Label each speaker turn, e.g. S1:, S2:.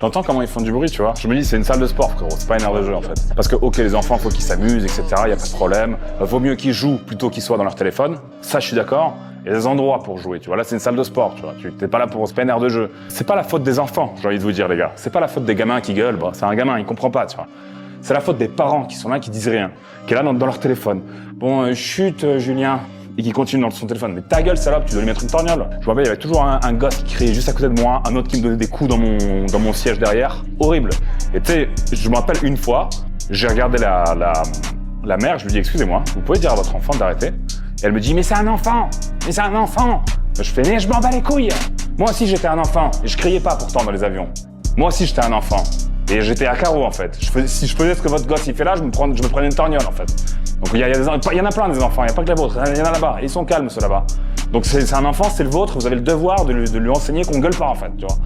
S1: T'entends comment ils font du bruit, tu vois? Je me dis, c'est une salle de sport, frérot, c'est pas une aire de jeu, en fait. Parce que, ok, les enfants, faut qu'ils s'amusent, etc., y a pas de problème. Vaut mieux qu'ils jouent plutôt qu'ils soient dans leur téléphone. Ça, je suis d'accord. Il y a des endroits pour jouer, tu vois. Là, c'est une salle de sport, tu vois. T'es pas là c'est pas une aire de jeu. C'est pas la faute des enfants, j'ai envie de vous dire, les gars. C'est pas la faute des gamins qui gueulent, bah, c'est un gamin, il comprend pas, tu vois. C'est la faute des parents qui sont là, qui disent rien, qui est là dans leur téléphone. Bon, chut, Julien. Et qui continue dans son téléphone. Mais ta gueule, salope, tu dois lui mettre une torgnole. Je me rappelle, il y avait toujours un gosse qui criait juste à côté de moi, un autre qui me donnait des coups dans mon siège derrière. Horrible. Et tu sais, je me rappelle une fois, j'ai regardé la mère, je lui dis, excusez-moi, vous pouvez dire à votre enfant d'arrêter? Et elle me dit, mais c'est un enfant! Mais c'est un enfant! Je fais, mais je m'en bats les couilles! Moi aussi, j'étais un enfant. Et je criais pas pourtant dans les avions. Moi aussi, j'étais un enfant. Et j'étais à carreau, en fait. Si je faisais ce que votre gosse, il fait là, je me prenais une torgnole, en fait. Donc il y en a plein des enfants, il n'y a pas que les vôtres, il y en a là-bas, ils sont calmes ceux là-bas. Donc c'est un enfant, c'est le vôtre, vous avez le devoir de lui enseigner qu'on gueule pas en fait, tu vois.